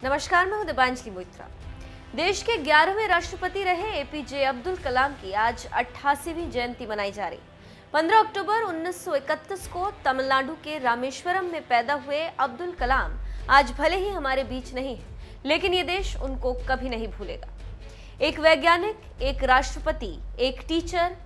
नमस्कार, मैं हूं दिबांजलि मोइत्रा। देश के 11वें राष्ट्रपति रहे एपीजे अब्दुल कलाम की आज 88वीं जयंती मनाई जा रही। 15 अक्टूबर 1931 को तमिलनाडु के रामेश्वरम में पैदा हुए अब्दुल कलाम आज भले ही हमारे बीच नहीं है, लेकिन ये देश उनको कभी नहीं भूलेगा। एक वैज्ञानिक, एक राष्ट्रपति, एक टीचर,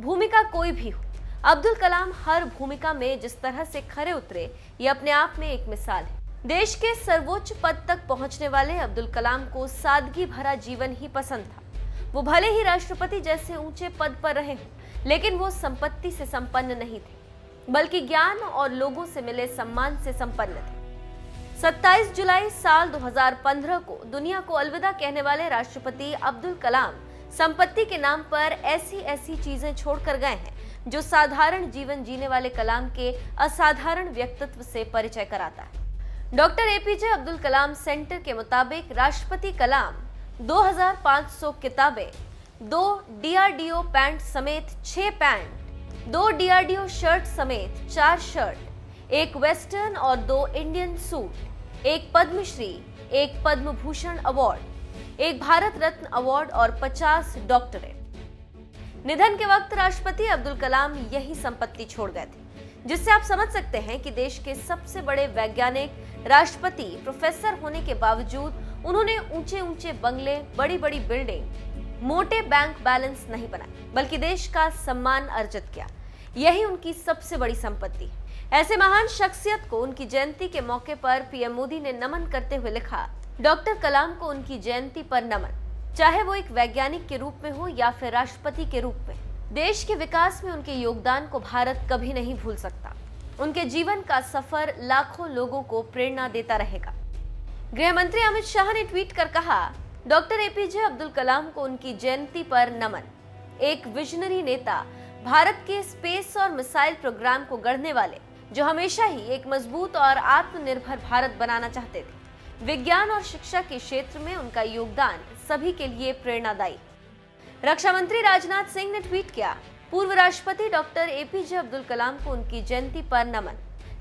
भूमिका कोई भी हो, अब्दुल कलाम हर भूमिका में जिस तरह से खरे उतरे, ये अपने आप में एक मिसाल है। देश के सर्वोच्च पद तक पहुंचने वाले अब्दुल कलाम को सादगी भरा जीवन ही पसंद था। वो भले ही राष्ट्रपति जैसे ऊंचे पद पर रहे हों, लेकिन वो संपत्ति से संपन्न नहीं थे, बल्कि ज्ञान और लोगों से मिले सम्मान से संपन्न थे। 27 जुलाई साल 2015 को दुनिया को अलविदा कहने वाले राष्ट्रपति अब्दुल कलाम संपत्ति के नाम पर ऐसी चीजें छोड़कर गए हैं जो साधारण जीवन जीने वाले कलाम के असाधारण व्यक्तित्व से परिचय कराता है। Doctor APJ Abdul Kalam centre के मुताबिक राष्ट्रपति कलाम 2500 किताबें, 2 डीआरडीओ पैंट समेत 6 पैंट, 2 डीआरडीओ शर्ट समेत 4 शर्ट, 1 वेस्टर्न और 2 Indian suit, 1 Padmashri, 1 Padma Bhushan award, 1 Bharat Ratna award और 50 डॉक्टरेट। निधन के वक्त राष्ट्रपति अब्दुल कलाम यही संपत्ति छोड़ गए थे, जिससे आप समझ सकते हैं कि देश के सबसे बड़े वैज्ञानिक, राष्ट्रपति, प्रोफेसर होने के बावजूद उन्होंने ऊंचे बंगले, बड़ी बिल्डिंग, मोटे बैंक बैलेंस नहीं बनाए, बल्कि देश का सम्मान अर्जित किया। यही उनकी सबसे बड़ी संपत्ति है। ऐसे महान शख्सियत को उनकी जयंती के मौके पर पीएम मोदी ने नमन करते हुए लिखा, डॉक्टर कलाम को उनकी जयंती पर नमन, चाहे वो एक वैज्ञानिक के रूप में हो या फिर राष्ट्रपति के रूप में। देश के विकास में उनके योगदान को भारत कभी नहीं भूल सकता। उनके जीवन का सफर लाखों लोगों को प्रेरणा देता रहेगा। गृह मंत्री अमित शाह ने ट्वीट कर कहा, डॉक्टर एपीजे अब्दुल कलाम को उनकी जयंती पर नमन। एक विजनरी नेता, भारत के स्पेस और मिसाइल प्रोग्राम को गढ़ने वाले, जो हमेशा ही एक मजबूत और आत्मनिर्भर भारत बनाना चाहते थे। विज्ञान और शिक्षा के क्षेत्र में उनका योगदान सभी के लिए प्रेरणादायी। रक्षा मंत्री राजनाथ सिंह ने ट्वीट किया, पूर्व राष्ट्रपति डॉक्टर एपीजे अब्दुल कलाम को उनकी जयंती पर नमन।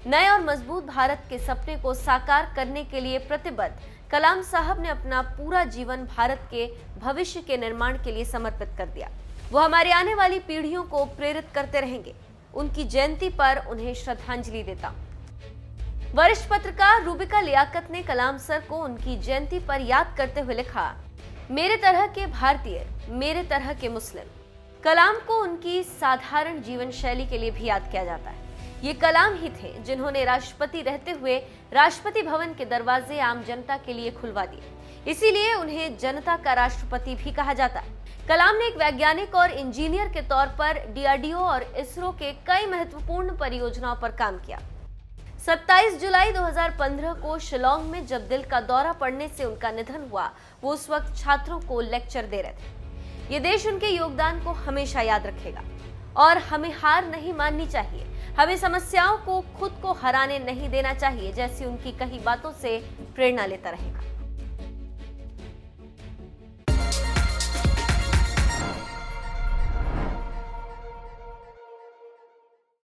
नए और मजबूत भारत के सपने को साकार करने के लिए प्रतिबद्ध कलाम साहब ने अपना पूरा जीवन भारत के भविष्य के निर्माण के लिए समर्पित कर दिया। वो हमारी आने वाली पीढ़ियों को प्रेरित करते रहेंगे। उनकी जयंती पर उन्हें श्रद्धांजलि देता हूं। वरिष्ठ पत्रकार रूबिका लियाकत ने कलाम सर को उनकी जयंती पर याद करते हुए लिखा, मेरे तरह के भारतीय, मेरे तरह के मुस्लिम। कलाम को उनकी साधारण जीवन शैली के लिए भी याद किया जाता है। ये कलाम ही थे जिन्होंने राष्ट्रपति रहते हुए राष्ट्रपति भवन के दरवाजे आम जनता के लिए खुलवा दिए। इसीलिए उन्हें जनता का राष्ट्रपति भी कहा जाता है। कलाम ने एक वैज्ञानिक और इंजीनियर के तौर पर डीआरडीओ और इसरो के कई महत्वपूर्ण परियोजनाओं पर काम किया। 27 जुलाई 2015 को शिलांग में जब दिल का दौरा पड़ने से उनका निधन हुआ, वो उस वक्त छात्रों को लेक्चर दे रहे थे। ये देश उनके योगदान को हमेशा याद रखेगा और हमें हार नहीं माननी चाहिए। हमें समस्याओं को खुद को हराने नहीं देना चाहिए, जैसी उनकी कही बातों से प्रेरणा लेता रहेगा।